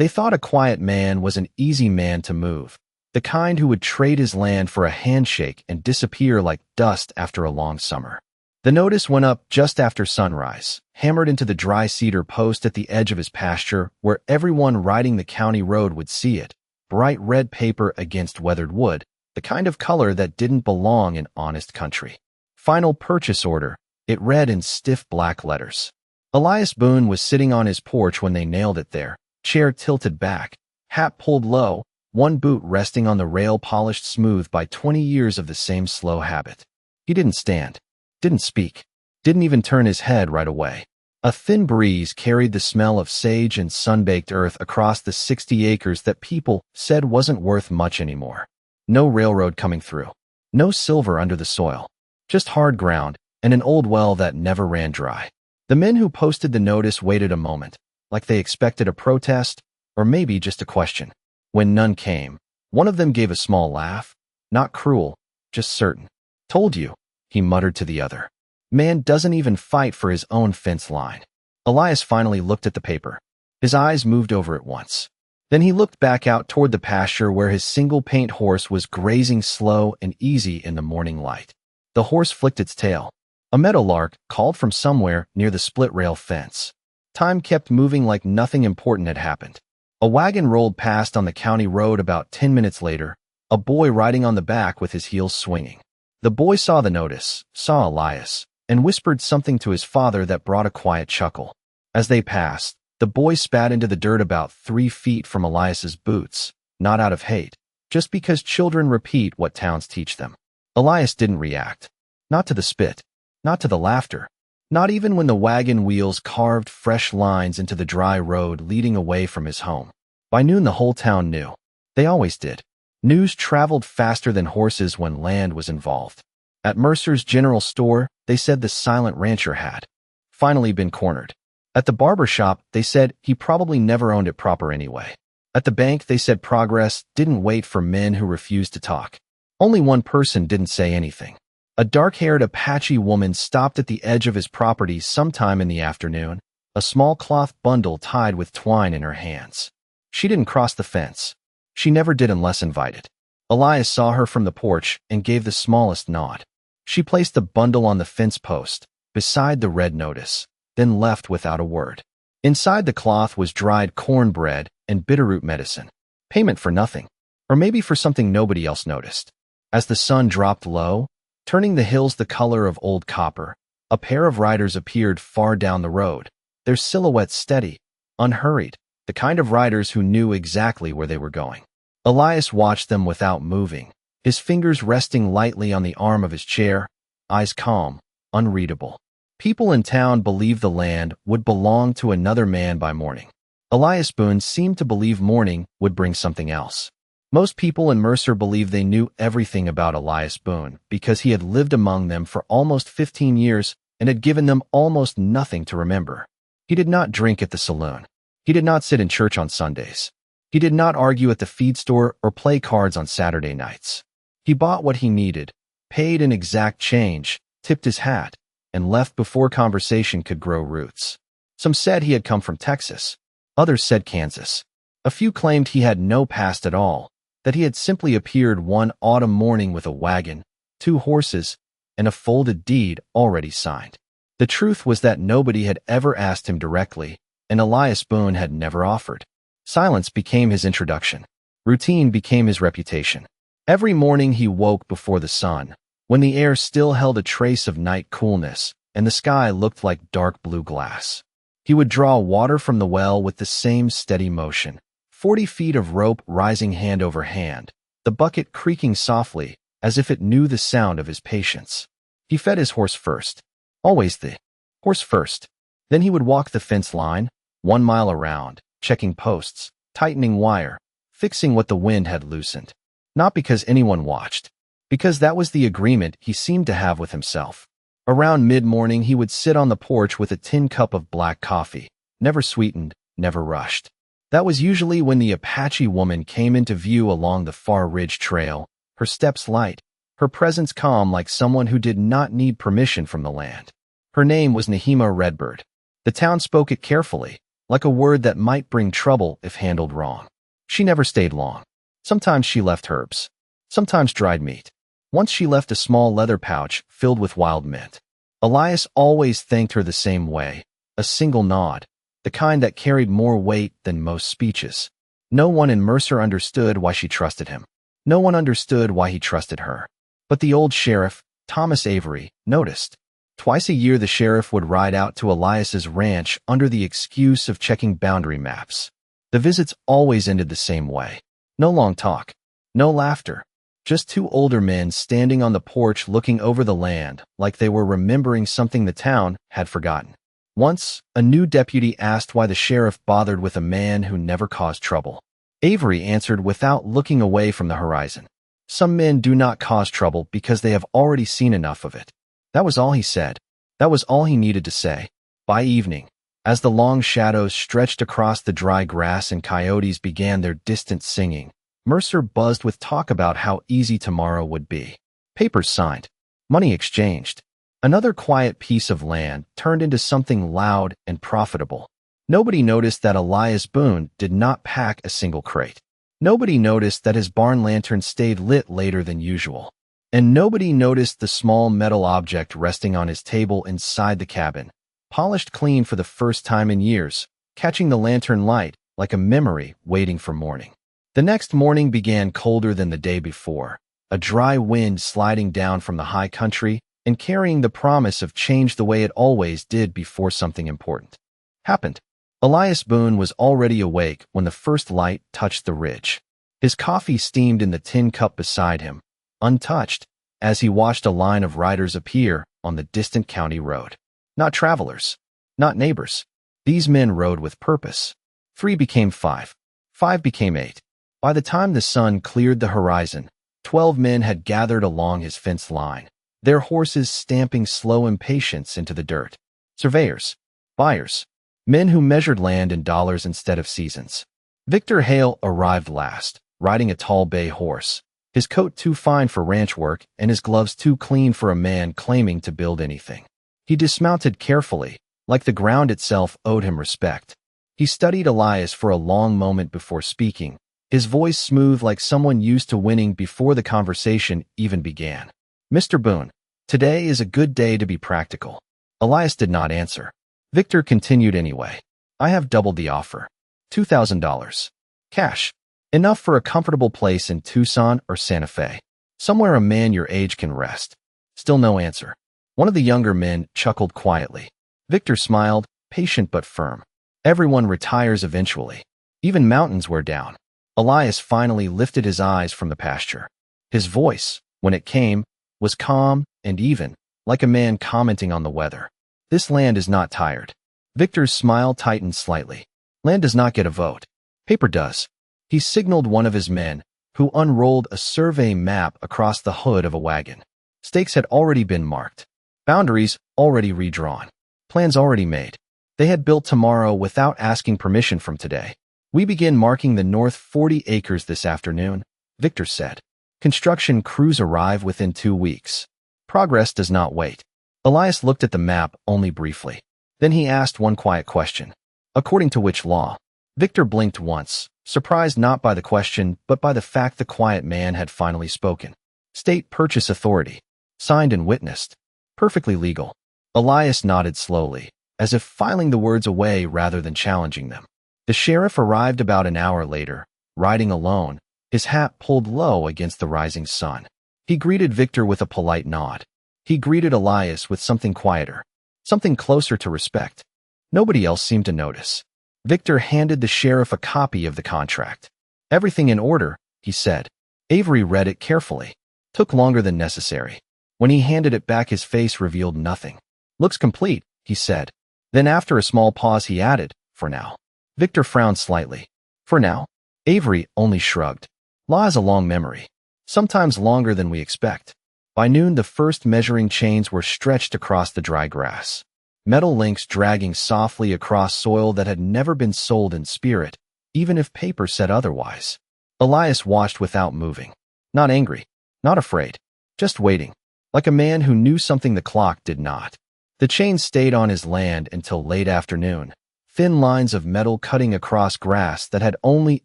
They thought a quiet man was an easy man to move, the kind who would trade his land for a handshake and disappear like dust after a long summer. The notice went up just after sunrise, hammered into the dry cedar post at the edge of his pasture where everyone riding the county road would see it, bright red paper against weathered wood, the kind of color that didn't belong in honest country. Final purchase order, it read in stiff black letters. Elias Boone was sitting on his porch when they nailed it there, chair tilted back, hat pulled low, one boot resting on the rail polished smooth by 20 years of the same slow habit. He didn't stand, didn't speak, didn't even turn his head right away. A thin breeze carried the smell of sage and sun-baked earth across the 60 acres that people said wasn't worth much anymore. No railroad coming through. No silver under the soil. Just hard ground and an old well that never ran dry. The men who posted the notice waited a moment, like they expected a protest, or maybe just a question. When none came, one of them gave a small laugh. Not cruel, just certain. Told you, he muttered to the other. Man doesn't even fight for his own fence line. Elias finally looked at the paper. His eyes moved over it once. Then he looked back out toward the pasture where his single-paint horse was grazing slow and easy in the morning light. The horse flicked its tail. A meadowlark called from somewhere near the split-rail fence. Time kept moving like nothing important had happened. A wagon rolled past on the county road about 10 minutes later, a boy riding on the back with his heels swinging. The boy saw the notice, saw Elias, and whispered something to his father that brought a quiet chuckle. As they passed, the boy spat into the dirt about 3 feet from Elias's boots, not out of hate, just because children repeat what towns teach them. Elias didn't react. Not to the spit, not to the laughter, not even when the wagon wheels carved fresh lines into the dry road leading away from his home. By noon the whole town knew. They always did. News traveled faster than horses when land was involved. At Mercer's general store, they said the silent rancher had finally been cornered. At the barber shop, they said he probably never owned it proper anyway. At the bank, they said progress didn't wait for men who refused to talk. Only one person didn't say anything. A dark-haired Apache woman stopped at the edge of his property sometime in the afternoon, a small cloth bundle tied with twine in her hands. She didn't cross the fence. She never did unless invited. Elias saw her from the porch and gave the smallest nod. She placed the bundle on the fence post, beside the red notice, then left without a word. Inside the cloth was dried cornbread and bitterroot medicine. Payment for nothing, or maybe for something nobody else noticed. As the sun dropped low, turning the hills the color of old copper, a pair of riders appeared far down the road, their silhouettes steady, unhurried, the kind of riders who knew exactly where they were going. Elias watched them without moving, his fingers resting lightly on the arm of his chair, eyes calm, unreadable. People in town believed the land would belong to another man by morning. Elias Boone seemed to believe morning would bring something else. Most people in Mercer believed they knew everything about Elias Boone because he had lived among them for almost 15 years and had given them almost nothing to remember. He did not drink at the saloon. He did not sit in church on Sundays. He did not argue at the feed store or play cards on Saturday nights. He bought what he needed, paid in exact change, tipped his hat, and left before conversation could grow roots. Some said he had come from Texas. Others said Kansas. A few claimed he had no past at all, that he had simply appeared one autumn morning with a wagon, 2 horses, and a folded deed already signed. The truth was that nobody had ever asked him directly, and Elias Boone had never offered. Silence became his introduction. Routine became his reputation. Every morning he woke before the sun, when the air still held a trace of night coolness, and the sky looked like dark blue glass. He would draw water from the well with the same steady motion, 40 feet of rope rising hand over hand, the bucket creaking softly, as if it knew the sound of his patience. He fed his horse first. Always the horse first. Then he would walk the fence line, 1 mile around, checking posts, tightening wire, fixing what the wind had loosened. Not because anyone watched, because that was the agreement he seemed to have with himself. Around mid-morning he would sit on the porch with a tin cup of black coffee, never sweetened, never rushed. That was usually when the Apache woman came into view along the far ridge trail, her steps light, her presence calm like someone who did not need permission from the land. Her name was Nehema Redbird. The town spoke it carefully, like a word that might bring trouble if handled wrong. She never stayed long. Sometimes she left herbs, sometimes dried meat. Once she left a small leather pouch filled with wild mint. Elias always thanked her the same way, a single nod, the kind that carried more weight than most speeches. No one in Mercer understood why she trusted him. No one understood why he trusted her. But the old sheriff, Thomas Avery, noticed. Twice a year the sheriff would ride out to Elias's ranch under the excuse of checking boundary maps. The visits always ended the same way. No long talk. No laughter. Just two older men standing on the porch looking over the land like they were remembering something the town had forgotten. Once, a new deputy asked why the sheriff bothered with a man who never caused trouble. Avery answered without looking away from the horizon. Some men do not cause trouble because they have already seen enough of it. That was all he said. That was all he needed to say. By evening, as the long shadows stretched across the dry grass and coyotes began their distant singing, Mercer buzzed with talk about how easy tomorrow would be. Papers signed. Money exchanged. Another quiet piece of land turned into something loud and profitable. Nobody noticed that Elias Boone did not pack a single crate. Nobody noticed that his barn lantern stayed lit later than usual. And nobody noticed the small metal object resting on his table inside the cabin, polished clean for the first time in years, catching the lantern light like a memory waiting for morning. The next morning began colder than the day before, a dry wind sliding down from the high country and carrying the promise of change the way it always did before something important happened. Elias Boone was already awake when the first light touched the ridge. His coffee steamed in the tin cup beside him, untouched, as he watched a line of riders appear on the distant county road. Not travelers, not neighbors. These men rode with purpose. 3 became 5. 5 became 8. By the time the sun cleared the horizon, 12 men had gathered along his fence line, their horses stamping slow impatience into the dirt. Surveyors, buyers, men who measured land in dollars instead of seasons. Victor Hale arrived last, riding a tall bay horse, his coat too fine for ranch work and his gloves too clean for a man claiming to build anything. He dismounted carefully, like the ground itself owed him respect. He studied Elias for a long moment before speaking, his voice smooth like someone used to winning before the conversation even began. "Mr. Boone, today is a good day to be practical." Elias did not answer. Victor continued anyway. "I have doubled the offer. $2,000. Cash. Enough for a comfortable place in Tucson or Santa Fe. Somewhere a man your age can rest." Still no answer. One of the younger men chuckled quietly. Victor smiled, patient but firm. Everyone retires eventually. Even mountains wear down. Elias finally lifted his eyes from the pasture. His voice, when it came, was calm and even, like a man commenting on the weather. "This land is not tired." Victor's smile tightened slightly. "Land does not get a vote. Paper does." He signaled one of his men, who unrolled a survey map across the hood of a wagon. Stakes had already been marked. Boundaries already redrawn. Plans already made. They had built tomorrow without asking permission from today. "We begin marking the north 40 acres this afternoon," Victor said. "Construction crews arrive within 2 weeks. Progress does not wait." Elias looked at the map only briefly. Then he asked one quiet question. "According to which law?" Victor blinked once, surprised not by the question but by the fact the quiet man had finally spoken. "State Purchase Authority. Signed and witnessed. Perfectly legal." Elias nodded slowly, as if filing the words away rather than challenging them. The sheriff arrived about an hour later, riding alone, his hat pulled low against the rising sun. He greeted Victor with a polite nod. He greeted Elias with something quieter, something closer to respect. Nobody else seemed to notice. Victor handed the sheriff a copy of the contract. "Everything in order," he said. Avery read it carefully. Took longer than necessary. When he handed it back, his face revealed nothing. "Looks complete," he said. Then after a small pause he added, "For now." Victor frowned slightly. "For now?" Avery only shrugged. "Law has a long memory. Sometimes longer than we expect." By noon the first measuring chains were stretched across the dry grass. Metal links dragging softly across soil that had never been sold in spirit, even if paper said otherwise. Elias watched without moving. Not angry, not afraid, just waiting, like a man who knew something the clock did not. The chains stayed on his land until late afternoon, thin lines of metal cutting across grass that had only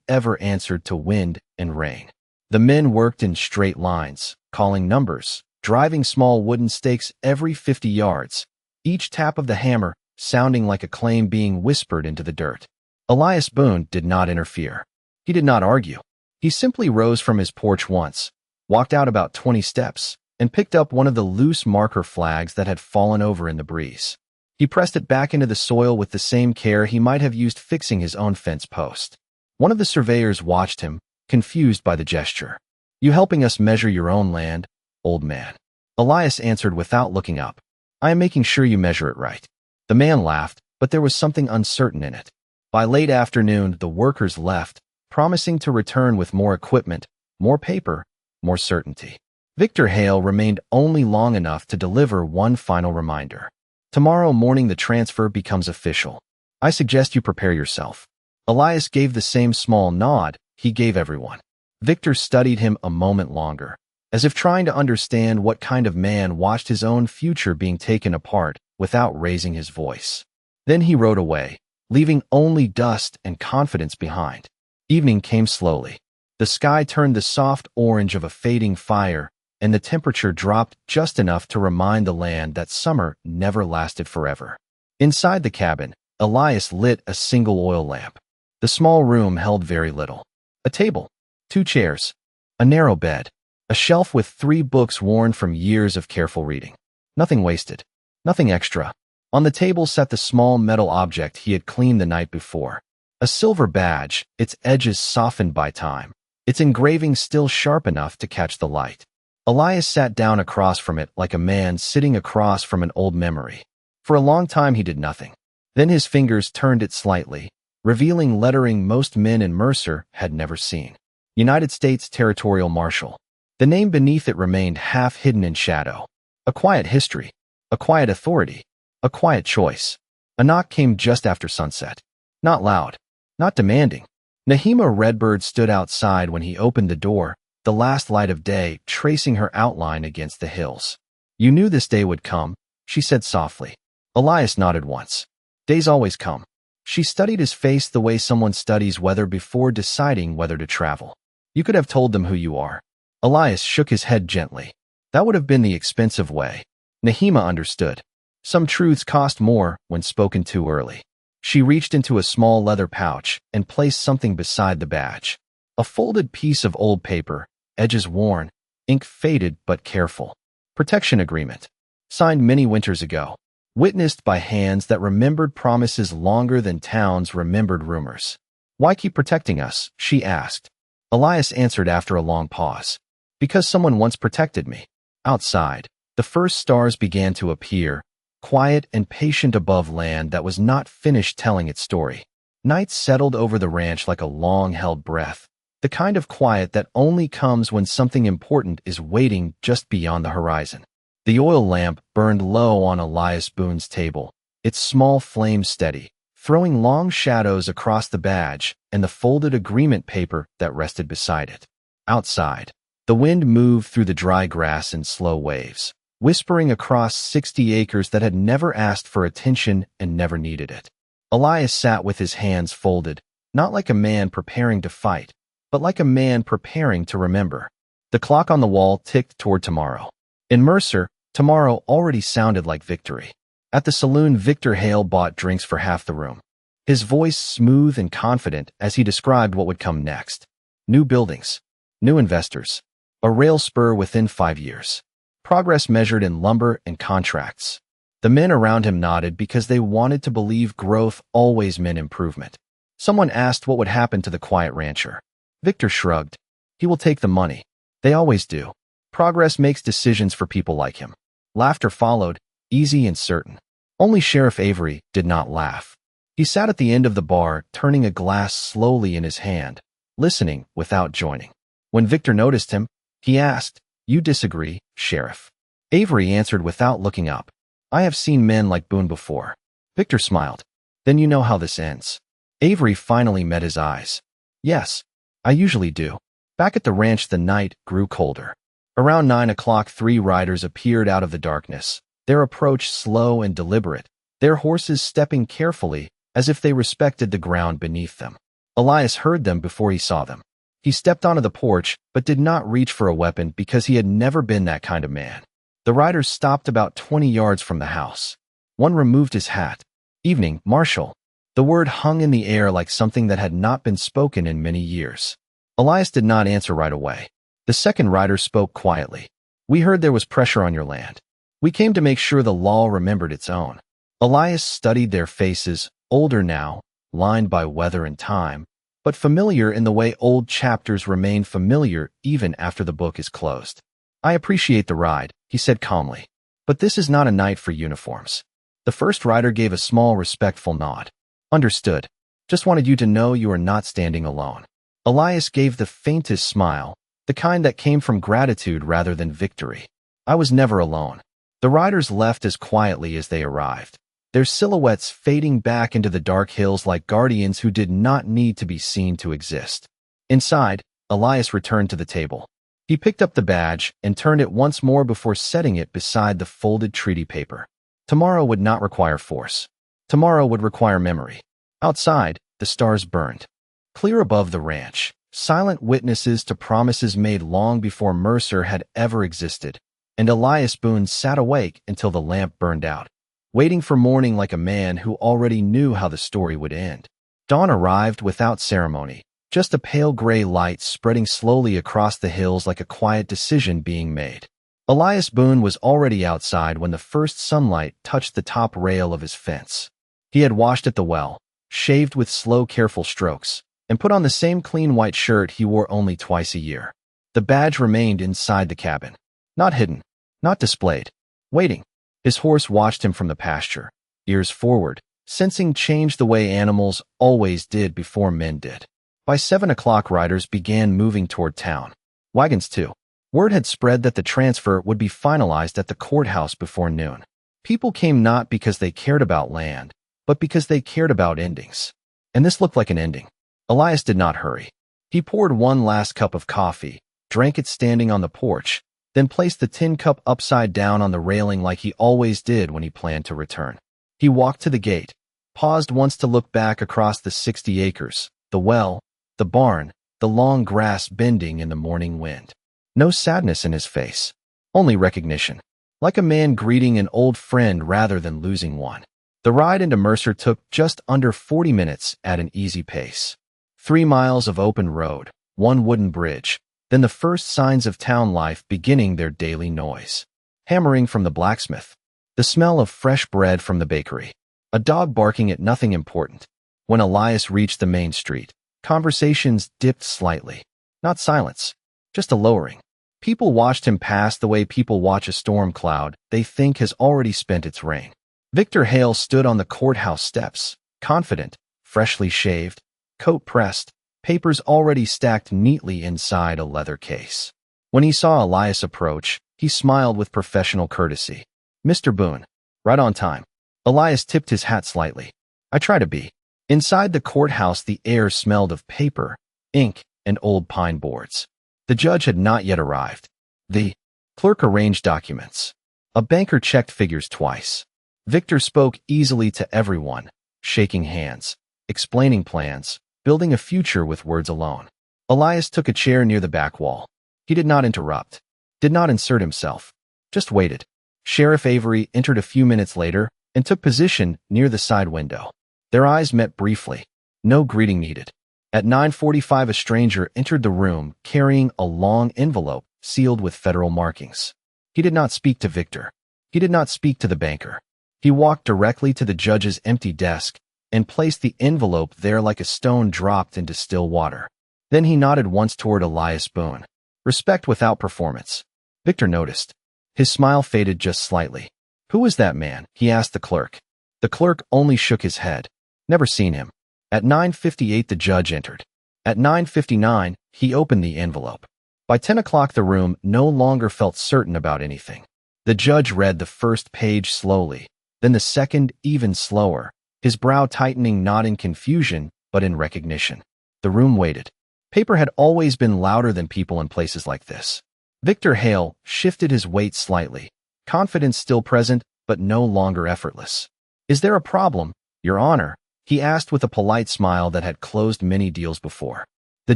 ever answered to wind and rain. The men worked in straight lines, calling numbers, driving small wooden stakes every 50 yards, each tap of the hammer sounding like a claim being whispered into the dirt. Elias Boone did not interfere. He did not argue. He simply rose from his porch once, walked out about 20 steps, and picked up one of the loose marker flags that had fallen over in the breeze. He pressed it back into the soil with the same care he might have used fixing his own fence post. One of the surveyors watched him, confused by the gesture. "You helping us measure your own land, old man?" Elias answered without looking up. "I am making sure you measure it right." The man laughed, but there was something uncertain in it. By late afternoon, the workers left, promising to return with more equipment, more paper, more certainty. Victor Hale remained only long enough to deliver one final reminder. "Tomorrow morning the transfer becomes official. I suggest you prepare yourself." Elias gave the same small nod he gave everyone. Victor studied him a moment longer, as if trying to understand what kind of man watched his own future being taken apart without raising his voice. Then he rode away, leaving only dust and confidence behind. Evening came slowly. The sky turned the soft orange of a fading fire, and the temperature dropped just enough to remind the land that summer never lasted forever. Inside the cabin, Elias lit a single oil lamp. The small room held very little. A table, 2 chairs, a narrow bed, a shelf with 3 books worn from years of careful reading. Nothing wasted, nothing extra. On the table sat the small metal object he had cleaned the night before. A silver badge, its edges softened by time, its engraving still sharp enough to catch the light. Elias sat down across from it like a man sitting across from an old memory. For a long time he did nothing. Then his fingers turned it slightly, revealing lettering most men in Mercer had never seen. United States Territorial Marshal. The name beneath it remained half hidden in shadow. A quiet history, a quiet authority, a quiet choice. A knock came just after sunset. Not loud, not demanding. Nahima Redbird stood outside when he opened the door, the last light of day tracing her outline against the hills. "You knew this day would come," she said softly. Elias nodded once. "Days always come." She studied his face the way someone studies weather before deciding whether to travel. "You could have told them who you are." Elias shook his head gently. "That would have been the expensive way." Nahima understood. Some truths cost more when spoken too early. She reached into a small leather pouch and placed something beside the badge. A folded piece of old paper, edges worn, ink faded but careful. Protection agreement. Signed many winters ago. Witnessed by hands that remembered promises longer than towns remembered rumors. "Why keep protecting us?" she asked. Elias answered after a long pause. "Because someone once protected me." Outside, the first stars began to appear, quiet and patient above land that was not finished telling its story. Night settled over the ranch like a long-held breath, the kind of quiet that only comes when something important is waiting just beyond the horizon. The oil lamp burned low on Elias Boone's table, its small flame steady, throwing long shadows across the badge and the folded agreement paper that rested beside it. Outside, the wind moved through the dry grass in slow waves, whispering across 60 acres that had never asked for attention and never needed it. Elias sat with his hands folded, not like a man preparing to fight, but like a man preparing to remember. The clock on the wall ticked toward tomorrow. In Mercer, tomorrow already sounded like victory. At the saloon, Victor Hale bought drinks for half the room, his voice smooth and confident as he described what would come next. New buildings, new investors, a rail spur within 5 years. Progress measured in lumber and contracts. The men around him nodded because they wanted to believe growth always meant improvement. Someone asked what would happen to the quiet rancher. Victor shrugged. "He will take the money. They always do. Progress makes decisions for people like him." Laughter followed, easy and certain. Only Sheriff Avery did not laugh. He sat at the end of the bar, turning a glass slowly in his hand, listening without joining. When Victor noticed him, he asked, "You disagree, Sheriff?" Avery answered without looking up. "I have seen men like Boone before." Victor smiled. "Then you know how this ends." Avery finally met his eyes. "Yes, I usually do." Back at the ranch, the night grew colder. Around 9 o'clock, 3 riders appeared out of the darkness, their approach slow and deliberate, their horses stepping carefully, as if they respected the ground beneath them. Elias heard them before he saw them. He stepped onto the porch, but did not reach for a weapon because he had never been that kind of man. The riders stopped about 20 yards from the house. One removed his hat. "Evening, Marshal." The word hung in the air like something that had not been spoken in many years. Elias did not answer right away. The second rider spoke quietly. "We heard there was pressure on your land. We came to make sure the law remembered its own." Elias studied their faces, older now, lined by weather and time, but familiar in the way old chapters remain familiar even after the book is closed. "I appreciate the ride," he said calmly, "but this is not a night for uniforms." The first rider gave a small, respectful nod. "Understood. Just wanted you to know you are not standing alone." Elias gave the faintest smile, the kind that came from gratitude rather than victory. "I was never alone." The riders left as quietly as they arrived, their silhouettes fading back into the dark hills like guardians who did not need to be seen to exist. Inside, Elias returned to the table. He picked up the badge and turned it once more before setting it beside the folded treaty paper. Tomorrow would not require force. Tomorrow would require memory. Outside, the stars burned. Clear above the ranch, silent witnesses to promises made long before Mercer had ever existed, and Elias Boone sat awake until the lamp burned out, waiting for morning like a man who already knew how the story would end. Dawn arrived without ceremony, just a pale gray light spreading slowly across the hills like a quiet decision being made. Elias Boone was already outside when the first sunlight touched the top rail of his fence. He had washed at the well, shaved with slow, careful strokes, and put on the same clean white shirt he wore only twice a year. The badge remained inside the cabin, not hidden, not displayed, waiting. His horse watched him from the pasture, ears forward, sensing change the way animals always did before men did. By 7 o'clock, riders began moving toward town. Wagons too. Word had spread that the transfer would be finalized at the courthouse before noon. People came not because they cared about land, but because they cared about endings. And this looked like an ending. Elias did not hurry. He poured one last cup of coffee, drank it standing on the porch, then placed the tin cup upside down on the railing like he always did when he planned to return. He walked to the gate, paused once to look back across the 60 acres, the well, the barn, the long grass bending in the morning wind. No sadness in his face, only recognition, like a man greeting an old friend rather than losing one. The ride into Mercer took just under 40 minutes at an easy pace. 3 miles of open road, one wooden bridge, then the first signs of town life beginning their daily noise. Hammering from the blacksmith, the smell of fresh bread from the bakery, a dog barking at nothing important. When Elias reached the main street, conversations dipped slightly. Not silence, just a lowering. People watched him pass the way people watch a storm cloud they think has already spent its rain. Victor Hale stood on the courthouse steps, confident, freshly shaved, coat pressed, papers already stacked neatly inside a leather case. When he saw Elias approach, he smiled with professional courtesy. "Mr. Boone, right on time." Elias tipped his hat slightly. "I try to be." Inside the courthouse, the air smelled of paper, ink, and old pine boards. The judge had not yet arrived. The clerk arranged documents. A banker checked figures twice. Victor spoke easily to everyone, shaking hands, explaining plans, building a future with words alone. Elias took a chair near the back wall. He did not interrupt, did not insert himself, just waited. Sheriff Avery entered a few minutes later and took position near the side window. Their eyes met briefly. No greeting needed. At 9:45, a stranger entered the room carrying a long envelope sealed with federal markings. He did not speak to Victor. He did not speak to the banker. He walked directly to the judge's empty desk and placed the envelope there like a stone dropped into still water. Then he nodded once toward Elias Boone. Respect without performance. Victor noticed. His smile faded just slightly. "Who was that man?" he asked the clerk. The clerk only shook his head. "Never seen him." At 9:58, the judge entered. At 9:59, he opened the envelope. By 10 o'clock, the room no longer felt certain about anything. The judge read the first page slowly, then the second even slower, his brow tightening not in confusion, but in recognition. The room waited. Paper had always been louder than people in places like this. Victor Hale shifted his weight slightly, confidence still present, but no longer effortless. "Is there a problem, Your Honor?" he asked with a polite smile that had closed many deals before. The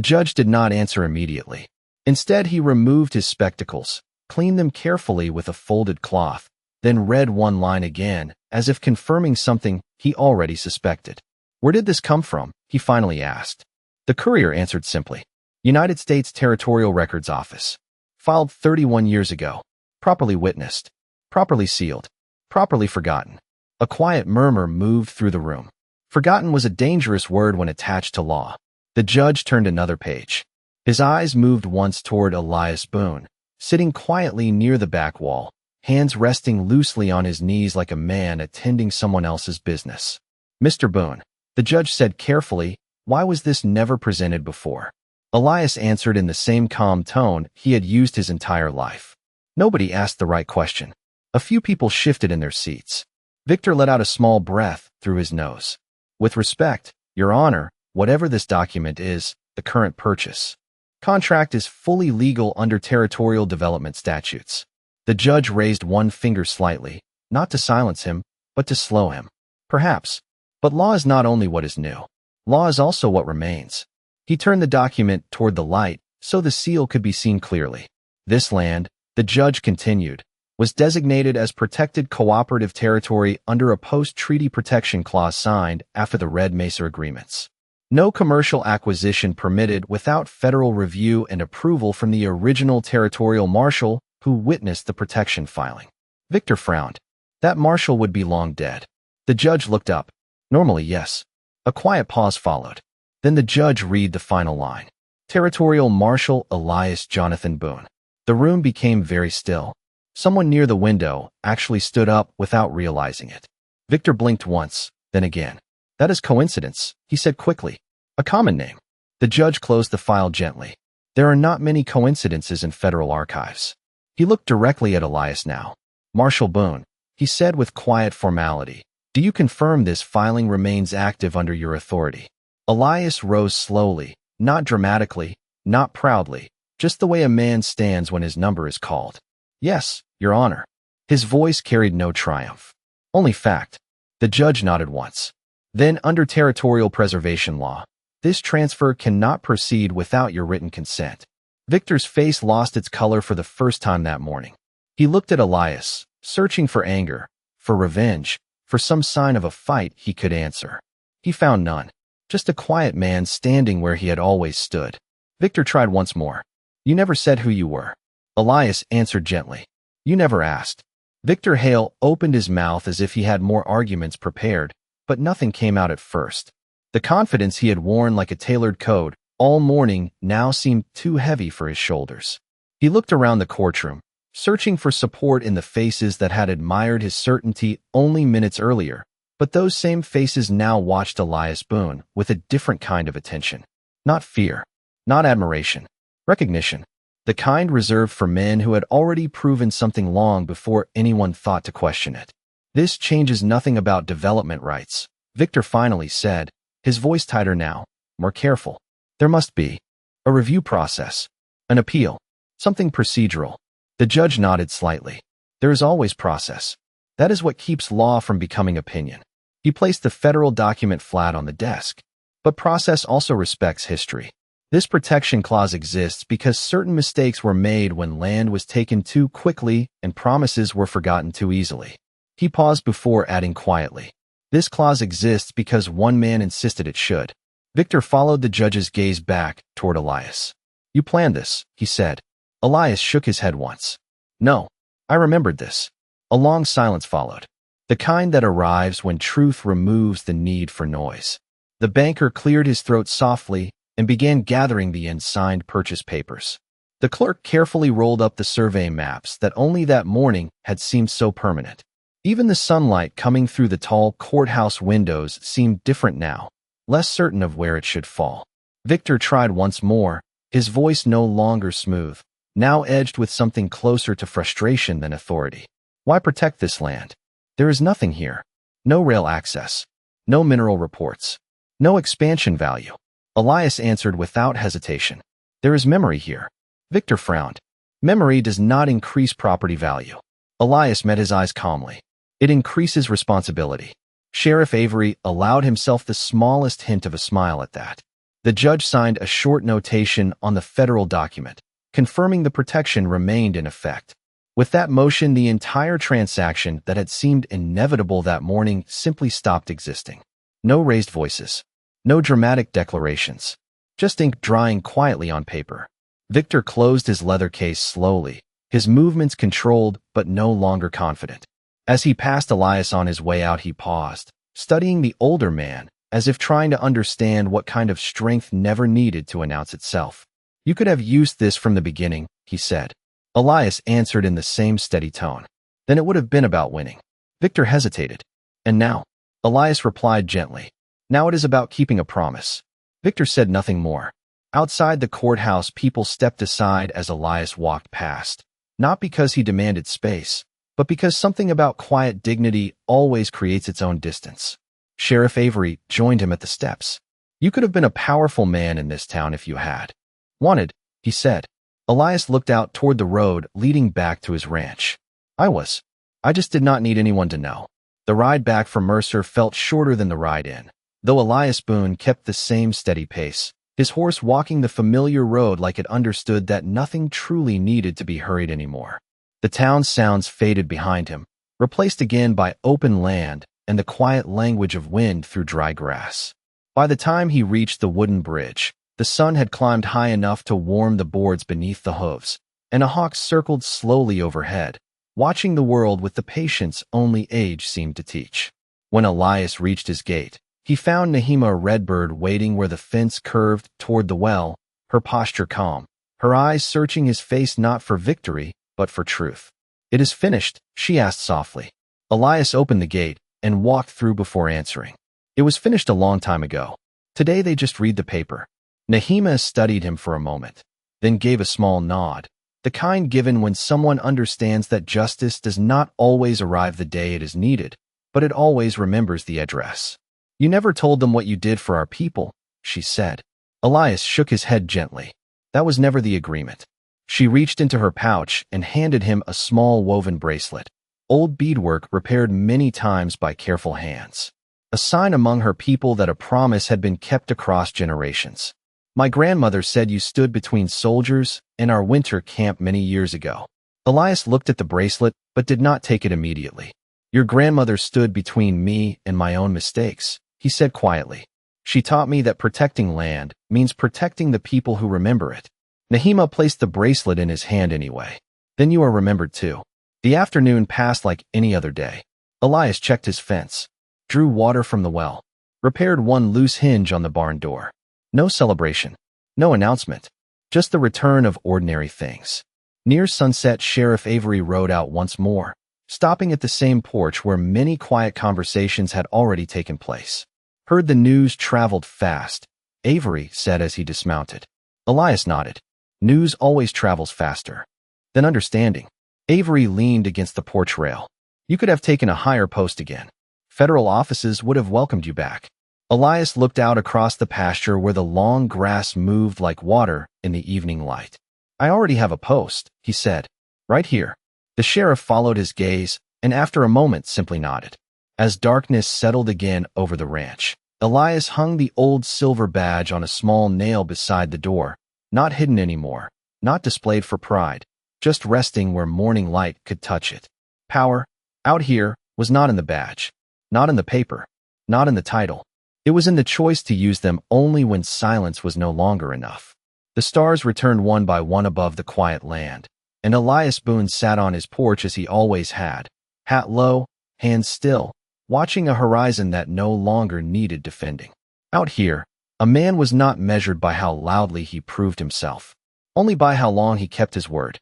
judge did not answer immediately. Instead, he removed his spectacles, cleaned them carefully with a folded cloth, then read one line again, as if confirming something he already suspected. "Where did this come from?" he finally asked. The courier answered simply, "United States Territorial Records Office. Filed 31 years ago. Properly witnessed. Properly sealed. Properly forgotten." A quiet murmur moved through the room. Forgotten was a dangerous word when attached to law. The judge turned another page. His eyes moved once toward Elias Boone, sitting quietly near the back wall, hands resting loosely on his knees like a man attending someone else's business. "Mr. Boone," the judge said carefully, "why was this never presented before?" Elias answered in the same calm tone he had used his entire life. Nobody asked the right question. A few people shifted in their seats. Victor let out a small breath through his nose. "With respect, Your Honor, whatever this document is, the current purchase contract is fully legal under territorial development statutes." The judge raised one finger slightly, not to silence him, but to slow him. "Perhaps. But law is not only what is new. Law is also what remains." He turned the document toward the light so the seal could be seen clearly. "This land," the judge continued, "was designated as protected cooperative territory under a post-treaty protection clause signed after the Red Mesa agreements. No commercial acquisition permitted without federal review and approval from the original territorial marshal who witnessed the protection filing." Victor frowned. That marshal would be long dead. The judge looked up. "Normally, yes." A quiet pause followed. Then the judge read the final line. "Territorial Marshal Elias Jonathan Boone." The room became very still. Someone near the window actually stood up without realizing it. Victor blinked once, then again. "That is coincidence," he said quickly. "A common name." The judge closed the file gently. "There are not many coincidences in federal archives." He looked directly at Elias now. "Marshal Boone," he said with quiet formality, "do you confirm this filing remains active under your authority?" Elias rose slowly, not dramatically, not proudly, just the way a man stands when his number is called. "Yes, Your Honor." His voice carried no triumph, only fact. The judge nodded once. "Then, under territorial preservation law, this transfer cannot proceed without your written consent." Victor's face lost its color for the first time that morning. He looked at Elias, searching for anger, for revenge, for some sign of a fight he could answer. He found none. Just a quiet man standing where he had always stood. Victor tried once more. "You never said who you were." Elias answered gently. "You never asked." Victor Hale opened his mouth as if he had more arguments prepared, but nothing came out at first. The confidence he had worn like a tailored coat all morning now seemed too heavy for his shoulders. He looked around the courtroom, searching for support in the faces that had admired his certainty only minutes earlier, but those same faces now watched Elias Boone with a different kind of attention. Not fear, not admiration, recognition. The kind reserved for men who had already proven something long before anyone thought to question it. "This changes nothing about development rights," Victor finally said, his voice tighter now, more careful. "There must be a review process, an appeal, something procedural." The judge nodded slightly. "There is always process. That is what keeps law from becoming opinion." He placed the federal document flat on the desk. "But process also respects history. This protection clause exists because certain mistakes were made when land was taken too quickly and promises were forgotten too easily." He paused before adding quietly, "This clause exists because one man insisted it should." Victor followed the judge's gaze back toward Elias. "You planned this," he said. Elias shook his head once. "No, I remembered this." A long silence followed, the kind that arrives when truth removes the need for noise. The banker cleared his throat softly and began gathering the unsigned purchase papers. The clerk carefully rolled up the survey maps that only that morning had seemed so permanent. Even the sunlight coming through the tall courthouse windows seemed different now, less certain of where it should fall. Victor tried once more, his voice no longer smooth, now edged with something closer to frustration than authority. "Why protect this land? There is nothing here. No rail access. No mineral reports. No expansion value." Elias answered without hesitation. "There is memory here." Victor frowned. "Memory does not increase property value." Elias met his eyes calmly. "It increases responsibility." Sheriff Avery allowed himself the smallest hint of a smile at that. The judge signed a short notation on the federal document, confirming the protection remained in effect. With that motion, the entire transaction that had seemed inevitable that morning simply stopped existing. No raised voices. No dramatic declarations. Just ink drying quietly on paper. Victor closed his leather case slowly, his movements controlled but no longer confident. As he passed Elias on his way out, he paused, studying the older man, as if trying to understand what kind of strength never needed to announce itself. "You could have used this from the beginning," he said. Elias answered in the same steady tone. "Then it would have been about winning." Victor hesitated. "And now?" Elias replied gently. "Now it is about keeping a promise." Victor said nothing more. Outside the courthouse, people stepped aside as Elias walked past, not because he demanded space, but because something about quiet dignity always creates its own distance. Sheriff Avery joined him at the steps. "You could have been a powerful man in this town if you had wanted," he said. Elias looked out toward the road leading back to his ranch. I just did not need anyone to know." The ride back from Mercer felt shorter than the ride in, though Elias Boone kept the same steady pace, his horse walking the familiar road like it understood that nothing truly needed to be hurried anymore. The town's sounds faded behind him, replaced again by open land and the quiet language of wind through dry grass. By the time he reached the wooden bridge, the sun had climbed high enough to warm the boards beneath the hooves, and a hawk circled slowly overhead, watching the world with the patience only age seemed to teach. When Elias reached his gate, he found Nahima Redbird waiting where the fence curved toward the well, her posture calm, her eyes searching his face not for victory, but for truth. "It is finished?" she asked softly. Elias opened the gate and walked through before answering. "It was finished a long time ago. Today they just read the paper." Nahima studied him for a moment, then gave a small nod, the kind given when someone understands that justice does not always arrive the day it is needed, but it always remembers the address. "You never told them what you did for our people," she said. Elias shook his head gently. "That was never the agreement." She reached into her pouch and handed him a small woven bracelet, old beadwork repaired many times by careful hands. A sign among her people that a promise had been kept across generations. "My grandmother said you stood between soldiers and our winter camp many years ago." Elias looked at the bracelet but did not take it immediately. "Your grandmother stood between me and my own mistakes," he said quietly. "She taught me that protecting land means protecting the people who remember it." Nahima placed the bracelet in his hand anyway. "Then you are remembered too." The afternoon passed like any other day. Elias checked his fence, drew water from the well, repaired one loose hinge on the barn door. No celebration, no announcement, just the return of ordinary things. Near sunset, Sheriff Avery rode out once more, stopping at the same porch where many quiet conversations had already taken place. "Heard the news traveled fast," Avery said as he dismounted. Elias nodded. "News always travels faster than understanding." Avery leaned against the porch rail. "You could have taken a higher post again. Federal offices would have welcomed you back." Elias looked out across the pasture where the long grass moved like water in the evening light. "I already have a post," he said. "Right here." The sheriff followed his gaze and after a moment simply nodded. As darkness settled again over the ranch, Elias hung the old silver badge on a small nail beside the door, not hidden anymore, not displayed for pride, just resting where morning light could touch it. Power, out here, was not in the badge, not in the paper, not in the title. It was in the choice to use them only when silence was no longer enough. The stars returned one by one above the quiet land, and Elias Boone sat on his porch as he always had, hat low, hands still, watching a horizon that no longer needed defending. Out here, a man was not measured by how loudly he proved himself, only by how long he kept his word.